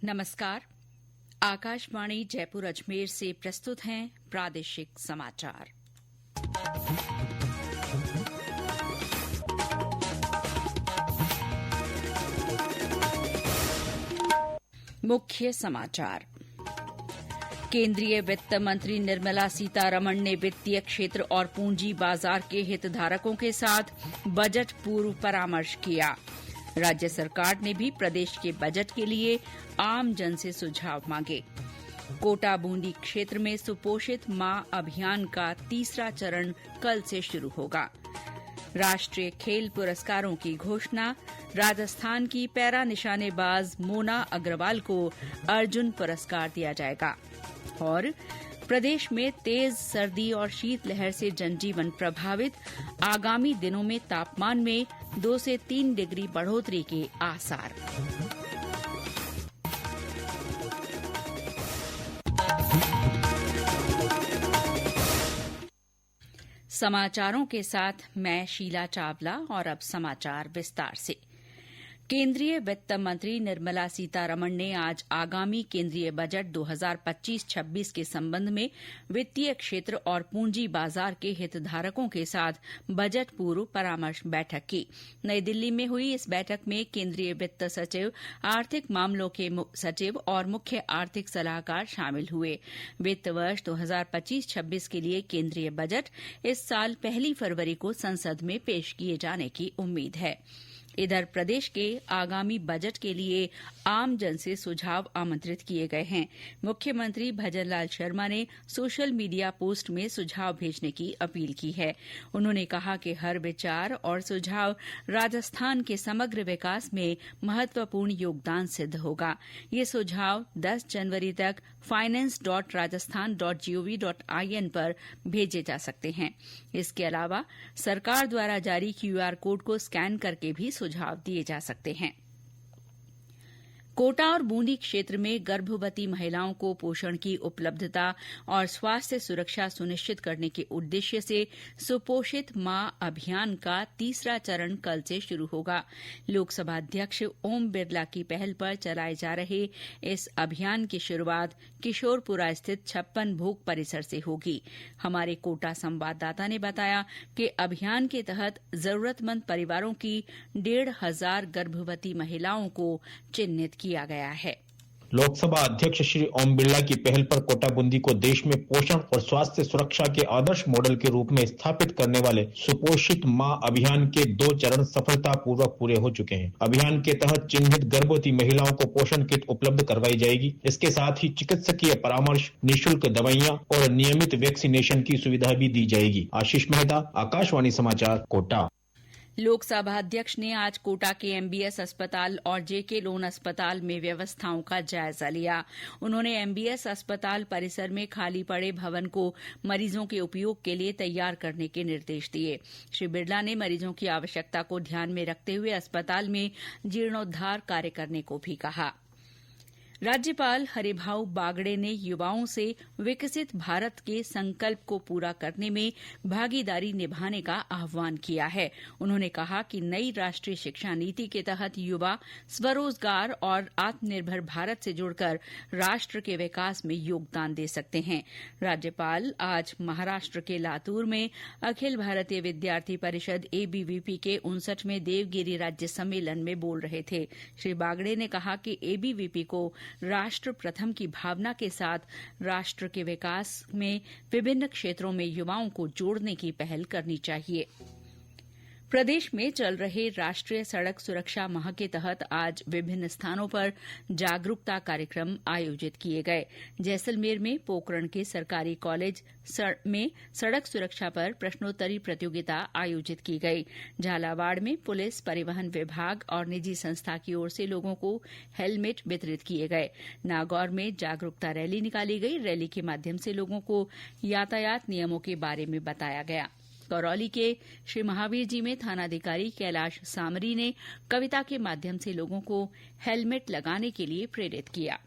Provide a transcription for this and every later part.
नमस्कार। आकाशवाणी जयपुर अजमेर से प्रस्तुत हैं प्रादेशिक समाचार। मुख्य समाचार। केंद्रीय वित्त मंत्री निर्मला सीतारमण ने वित्तीय क्षेत्र और पूंजी बाजार के हितधारकों के साथ बजट पूर्व परामर्श किया। राज्य सरकार ने भी प्रदेश के बजट के लिए आम जन से सुझाव मांगे। कोटा बूंदी क्षेत्र में सुपोषित मां अभियान का तीसरा चरण कल से शुरू होगा। राष्ट्रीय खेल पुरस्कारों की घोषणा। राजस्थान की पैरा निशानेबाज मोना अग्रवाल को अर्जुन पुरस्कार दिया जाएगा। और प्रदेश में तेज सर्दी और शीतलहर से जनजीवन प्रभावित। आगामी दिनों में तापमान में 2 से 3 डिग्री बढ़ोतरी के आसार। समाचारों के साथ मैं शीला चावला और अब समाचार विस्तार से। केंद्रीय वित्त मंत्री निर्मला सीतारमण ने आज आगामी केंद्रीय बजट 2025-26 के संबंध में वित्तीय क्षेत्र और पूंजी बाजार के हितधारकों के साथ बजट पूर्व परामर्श बैठक की। नई दिल्ली में हुई इस बैठक में केंद्रीय वित्त सचिव, आर्थिक मामलों के सचिव और मुख्य आर्थिक सलाहकार शामिल हुए। वित्त वर्ष 2025-26 के लिए केंद्रीय बजट इस साल 1 फरवरी को संसद में पेश किए जाने की उम्मीद है। इधर प्रदेश के आगामी बजट के लिए आम जन से सुझाव आमंत्रित किए गए हैं। मुख्यमंत्री भजनलाल शर्मा ने सोशल मीडिया पोस्ट में सुझाव भेजने की अपील की है। उन्होंने कहा कि हर विचार और सुझाव राजस्थान के समग्र विकास में महत्वपूर्ण योगदान सिद्ध होगा। ये सुझाव 10 जनवरी तक finance.rajasthan.gov.in पर भेजे जा सकते हैं। इसके अलावा सरकार द्वारा जारी QR कोड को स्कैन करके भी सुझाव दिए जा सकते हैं। कोटा और बूंदी क्षेत्र में गर्भवती महिलाओं को पोषण की उपलब्धता और स्वास्थ्य सुरक्षा सुनिश्चित करने के उद्देश्य से सुपोषित मां अभियान का तीसरा चरण कल से शुरू होगा। लोकसभा अध्यक्ष ओम बिरला की पहल पर चलाए जा रहे इस अभियान की शुरूआत किशोरपुरा स्थित 56 भोग परिसर से होगी। हमारे कोटा संवाददाता ने बताया कि अभियान के तहत जरूरतमंद परिवारों की 1,500 गर्भवती महिलाओं को चिन्हित किया गया है। लोकसभा अध्यक्ष श्री ओम बिरला की पहल पर कोटा बूंदी को देश में पोषण और स्वास्थ्य सुरक्षा के आदर्श मॉडल के रूप में स्थापित करने वाले सुपोषित मां अभियान के 2 चरण सफलतापूर्वक पूरे हो चुके हैं। अभियान के तहत चिन्हित गर्भवती महिलाओं को पोषण किट उपलब्ध करवाई जाएगी। इसके साथ ही चिकित्सकीय परामर्श, निःशुल्क दवाइयां और नियमित वैक्सीनेशन की सुविधा भी दी जाएगी। आशीष मेहता, आकाशवाणी समाचार, कोटा। लोकसभा अध्यक्ष ने आज कोटा के MBS अस्पताल और JK लोन अस्पताल में व्यवस्थाओं का जायजा लिया। उन्होंने MBS अस्पताल परिसर में खाली पड़े भवन को मरीजों के उपयोग के लिए तैयार करने के निर्देश दिए। श्री बिरला ने मरीजों की आवश्यकता को ध्यान में रखते हुए अस्पताल में जीर्णोद्धार कार्य करने को भी कहा। राज्यपाल हरिभाऊ बागड़े ने युवाओं से विकसित भारत के संकल्प को पूरा करने में भागीदारी निभाने का आह्वान किया है। उन्होंने कहा कि नई राष्ट्रीय शिक्षा नीति के तहत युवा स्वरोजगार और आत्मनिर्भर भारत से जुड़कर राष्ट्र के विकास में योगदान दे सकते हैं। राज्यपाल आज महाराष्ट्र के लातूर में अखिल भारतीय विद्यार्थी परिषद ABVP के 59वें देवगिरी राज्य सम्मेलन में बोल रहे थे। श्री बागड़े ने कहा कि ABVP को राष्ट्र प्रथम की भावना के साथ राष्ट्र के विकास में विभिन्न क्षेत्रों में युवाओं को जोड़ने की पहल करनी चाहिए। प्रदेश में चल रहे राष्ट्रीय सड़क सुरक्षा माह के तहत आज विभिन्न स्थानों पर जागरूकता कार्यक्रम आयोजित किए गए। जैसलमेर में पोकरण के सरकारी कॉलेज में सड़क सुरक्षा पर प्रश्नोत्तरी प्रतियोगिता आयोजित की गई। झालावाड़ में पुलिस, परिवहन विभाग और निजी संस्था की ओर से लोगों को हेलमेट वितरित किए गए। नागौर में जागरूकता रैली निकाली गई। रैली के माध्यम से लोगों को यातायात नियमों के बारे में बताया गया। करौली के श्री महावीर जी में थानाधिकारी कैलाश सामरी ने कविता के माध्यम से लोगों को हेलमेट लगाने के लिए प्रेरित किया।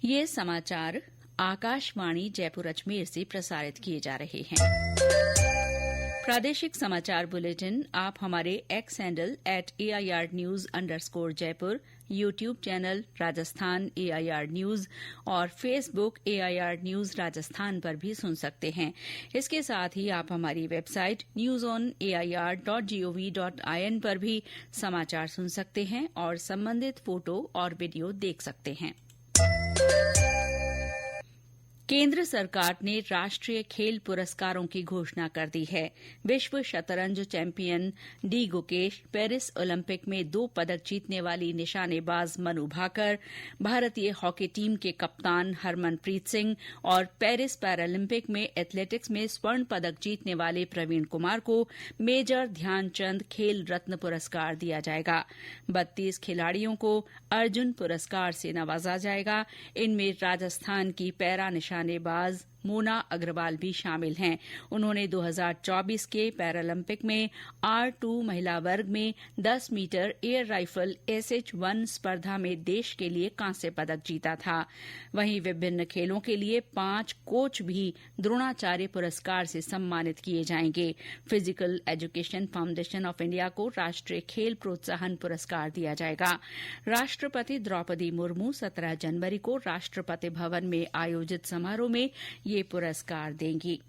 ये समाचार आकाशवाणी जयपुर अजमेर से प्रसारित किए जा रहे हैं। प्रादेशिक समाचार बुलेटिन आप हमारे x handle @AIRnews_Jaipur, YouTube channel Rajasthan AIR news और फेसबुक AIR न्यूज राजस्थान पर भी सुन सकते हैं। इसके साथ ही आप हमारी वेबसाइट newsonair.gov.in पर भी समाचार सुन सकते हैं और संबंधित फोटो और वीडियो देख सकते हैं। केंद्र सरकार ने राष्ट्रीय खेल पुरस्कारों की घोषणा कर दी है। विश्व शतरंज champion D Gukesh, Paris Olympic में 2 पदक जीतने वाली निशानेबाज मनु भाकर, भारतीय हॉकी टीम के कप्तान हरमनप्रीत सिंह और पेरिस पैरालंपिक में एथलेटिक्स में स्वर्ण पदक जीतने वाले प्रवीण कुमार को मेजर ध्यानचंद खेल रत्न पुरस्कार दिया जाएगा। 32 खिलाड़ियों को अर्जुन पुरस्कार से नवाजा जाएगा। इनमें राजस्थान की पैरा निशानेबाज मोना अग्रवाल भी शामिल हैं। उन्होंने 2024 के पैरालंपिक में R2 महिला वर्ग में 10 मीटर एयर राइफल SH-1 स्पर्धा में देश के लिए कांस्य पदक जीता था। वहीं विभिन्न खेलों के लिए 5 कोच भी द्रोणाचार्य पुरस्कार से सम्मानित किए जाएंगे। Physical education foundation of India को राष्ट्रीय खेल प्रोत्साहन पुरस्कार दिया जाएगा। राष्ट्रपति द्रौपदी मुर्मू 17 जनवरी को राष्ट्रपति भवन में आयोजित समारोह में ये पुरस्कार देंगी।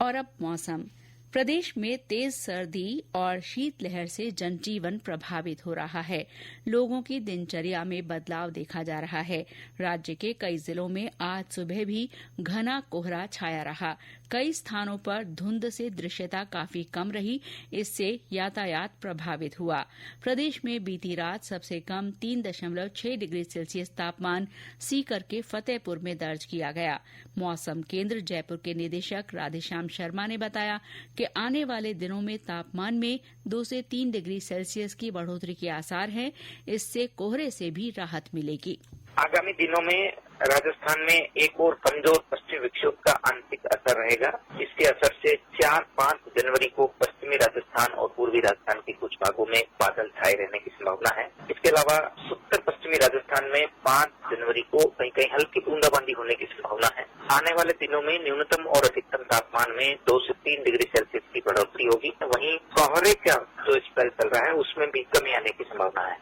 और अब मौसम। प्रदेश में तेज सर्दी और शीतलहर से जनजीवन प्रभावित हो रहा है। लोगों की दिनचर्या में बदलाव देखा जा रहा है। राज्य के कई जिलों में आज सुबह भी घना कोहरा छाया रहा। कई स्थानों पर धुंध से दृश्यता काफी कम रही, इससे यातायात प्रभावित हुआ। प्रदेश में बीती रात सबसे कम 3.6 डिग्री सेल्सियस तापमान सीकर के फतेहपुर में दर्ज किया गया। मौसम केंद्र जयपुर के निदेशक राधेश्याम शर्मा ने बताया कि आने वाले दिनों में तापमान में 2 से 3 डिग्री सेल्सियस की बढ़ोतरी के आसार हैं। इससे कोहरे से भी राहत मिलेगी। आगामी दिनों में राजस्थान में एक और कमजोर पश्चिमी विक्षोभ का आंशिक असर रहेगा। इसके असर से 4-5 जनवरी को पश्चिमी राजस्थान और पूर्वी राजस्थान के कुछ भागों में बादल छाए रहने की संभावना है। इसके अलावा उत्तर पश्चिमी राजस्थान में 5 जनवरी को कहीं कहीं हल्की बूंदाबांदी होने की संभावना है। आने वाले दिनों में न्यूनतम और अधिकतम तापमान में 2 से 3 डिग्री सेल्सियस की बढ़ोतरी होगी। वहीं कोहरे का जो स्पेल चल रहा है उसमें भी कमी आने की संभावना है।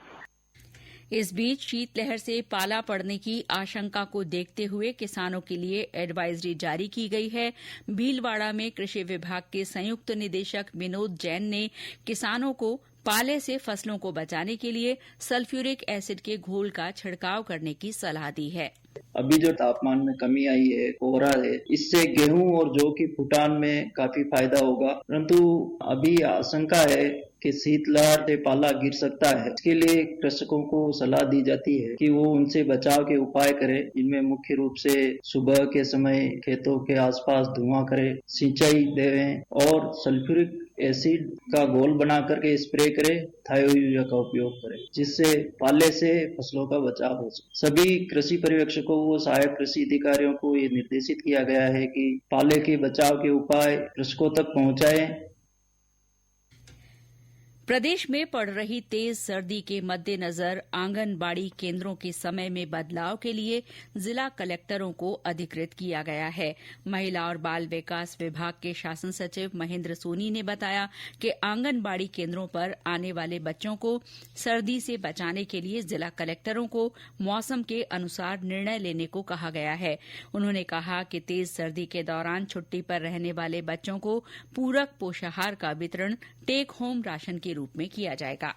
इस बीच शीतलहर से पाला पड़ने की आशंका को देखते हुए किसानों के लिए एडवाइजरी जारी की गई है। भीलवाड़ा में कृषि विभाग के संयुक्त निदेशक विनोद जैन ने किसानों को पाले से फसलों को बचाने के लिए सल्फ्यूरिक एसिड के घोल का छिड़काव करने की सलाह दी है। अभी जो तापमान में कमी आई है, कोहरा है, इससे गेहूं और जौ की फुटान में काफी फायदा होगा। परंतु अभी आशंका है कि शीतलहर से पाला गिर सकता है। इसके लिए कृषकों को सलाह दी जाती है कि वो उनसे बचाव के उपाय करें। इनमें मुख्य रूप से सुबह के समय खेतों के आसपास धुआं करें, सिंचाई देवें और सल्फ्यूरिक एसिड का घोल बना करके स्प्रे करें, थायो यूरिया का उपयोग करें, जिससे पाले से फसलों का बचाव हो सके। सभी कृषि पर्यवेक्षकों व सहायक कृषि अधिकारियों को ये निर्देशित किया गया है कि पाले के बचाव के उपाय कृषकों तक पहुंचाएं। प्रदेश में पड़ रही तेज सर्दी के मद्देनजर आंगनबाड़ी केंद्रों के समय में बदलाव के लिए जिला कलेक्टरों को अधिकृत किया गया है। महिला और बाल विकास विभाग के शासन सचिव महेंद्र सोनी ने बताया कि आंगनबाड़ी केंद्रों पर आने वाले बच्चों को सर्दी से बचाने के लिए जिला कलेक्टरों को मौसम के अनुसार निर्णय लेने को कहा गया है। उन्होंने कहा कि तेज सर्दी के दौरान छुट्टी पर रहने वाले बच्चों को पूरक पोषाहार का वितरण टेक होम राशन के रूप में किया जाएगा।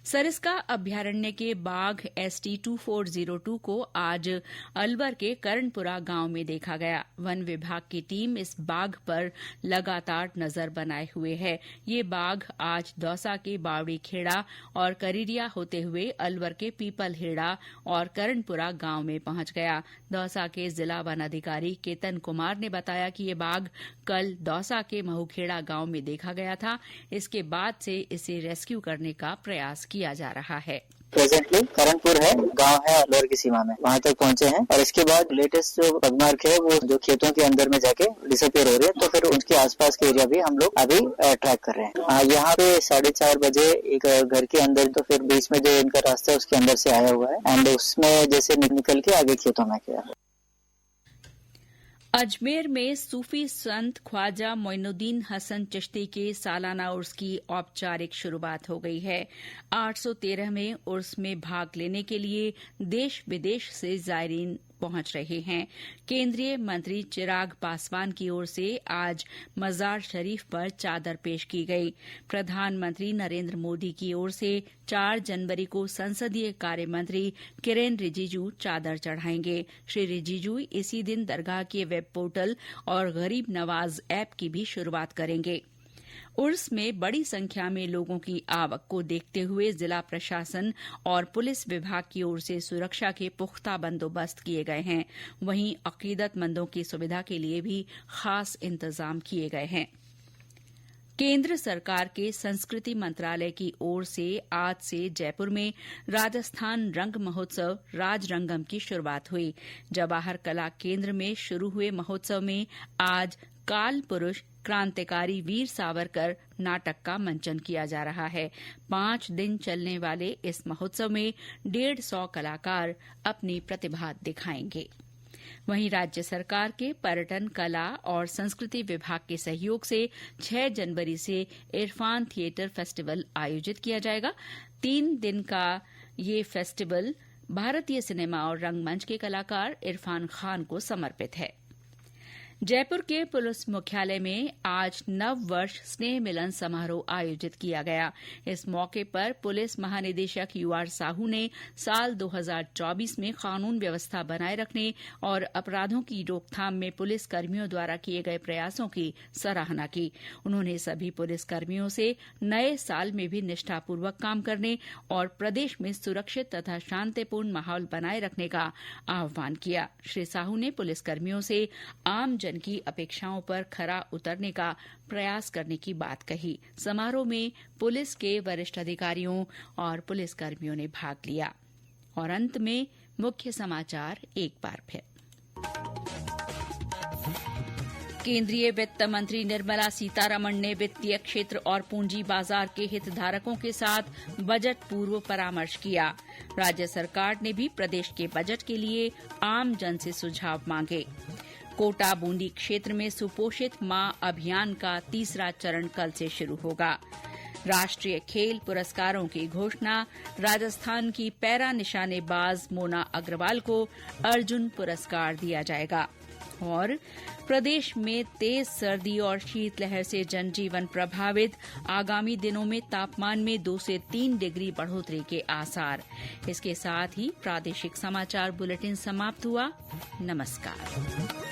सरिस्का अभ्यारण्य के बाघ ST2402 को आज अलवर के करणपुरा गांव में देखा गया। वन विभाग की टीम इस बाघ पर लगातार नजर बनाए हुए है। ये बाघ आज दौसा के बावड़ी खेड़ा और करीरिया होते हुए अलवर के पीपल हेड़ा और करणपुरा गांव में पहुंच गया। दौसा के जिला वन अधिकारी केतन कुमार ने बताया कि ये बाघ कल दौसा के महूखेड़ा गांव में देखा गया था। इसके बाद से इसे रेस्क्यू करने का प्रयास किया जा रहा है। प्रेजेंटली करणपुर है, गांव है अलवर की सीमा में, वहां तक पहुंचे हैं और इसके बाद लेटेस्ट जो पगमार्क है वो जो खेतों के अंदर में जाके डिसअपियर हो रही है, तो फिर उनके आसपास के एरिया भी हम लोग अभी ट्रैक कर रहे हैं। यहाँ पे 4:30 बजे एक घर के अंदर, तो फिर बीच में जो इनका रास्ता है उसके अंदर से आया हुआ है एंड उसमें जैसे निकल के आगे खेतों में गया। अजमेर में सूफी संत ख्वाजा मोइनुद्दीन हसन चिश्ती के सालाना उर्स की औपचारिक शुरूआत हो गई है। 813वें उर्स में भाग लेने के लिए देश विदेश से जायरीन पहुंच रहे हैं। केंद्रीय मंत्री चिराग पासवान की ओर से आज मजार शरीफ पर चादर पेश की गई। प्रधानमंत्री नरेंद्र मोदी की ओर से 4 जनवरी को संसदीय कार्य मंत्री किरेन रिजिजू चादर चढ़ाएंगे। श्री रिजिजू इसी दिन दरगाह के वेब पोर्टल और गरीब नवाज ऐप की भी शुरूआत करेंगे। उर्स में बड़ी संख्या में लोगों की आवक को देखते हुए जिला प्रशासन और पुलिस विभाग की ओर से सुरक्षा के पुख्ता बंदोबस्त किए गए हैं। वहीं अकीदतमंदों की सुविधा के लिए भी खास इंतजाम किए गए हैं। केंद्र सरकार के संस्कृति मंत्रालय की ओर से आज से जयपुर में राजस्थान रंग महोत्सव राजरंगम की शुरूआत हुई। जवाहर कला केंद्र में शुरू हुए महोत्सव में आज काल पुरुष क्रांतिकारी वीर सावरकर नाटक का मंचन किया जा रहा है। 5 दिन चलने वाले इस महोत्सव में 150 कलाकार अपनी प्रतिभा दिखाएंगे। वहीं राज्य सरकार के पर्यटन, कला और संस्कृति विभाग के सहयोग से 6 जनवरी से इरफान थिएटर फेस्टिवल आयोजित किया जाएगा। 3 दिन का ये फेस्टिवल भारतीय सिनेमा और रंगमंच के कलाकार इरफान खान को समर्पित है। जयपुर के पुलिस मुख्यालय में आज नव वर्ष स्नेह मिलन समारोह आयोजित किया गया। इस मौके पर पुलिस महानिदेशक यूआर साहू ने साल 2024 में कानून व्यवस्था बनाए रखने और अपराधों की रोकथाम में पुलिस कर्मियों द्वारा किए गए प्रयासों की सराहना की। उन्होंने सभी पुलिस कर्मियों से नए साल में भी निष्ठापूर्वक काम करने और प्रदेश में सुरक्षित तथा शांतिपूर्ण माहौल बनाए रखने का आह्वान किया। श्री साहू ने पुलिस कर्मियों से आम जन की अपेक्षाओं पर खरा उतरने का प्रयास करने की बात कही। समारोह में पुलिस के वरिष्ठ अधिकारियों और पुलिसकर्मियों ने भाग लिया। और अंत में मुख्य समाचार एक बार फिर। केंद्रीय वित्त मंत्री निर्मला सीतारमण ने वित्तीय क्षेत्र और पूंजी बाजार के हितधारकों के साथ बजट पूर्व परामर्श किया। राज्य सरकार ने भी प्रदेश के बजट के लिए आम जन से सुझाव मांगे। कोटा बूंदी क्षेत्र में सुपोषित मां अभियान का तीसरा चरण कल से शुरू होगा। राष्ट्रीय खेल पुरस्कारों की घोषणा, राजस्थान की पैरा निशानेबाज मोना अग्रवाल को अर्जुन पुरस्कार दिया जाएगा। और प्रदेश में तेज सर्दी और शीतलहर से जनजीवन प्रभावित, आगामी दिनों में तापमान में 2 से 3 डिग्री बढ़ोतरी के आसार। इसके साथ ही प्रादेशिक समाचार बुलेटिन समाप्त हुआ। नमस्कार।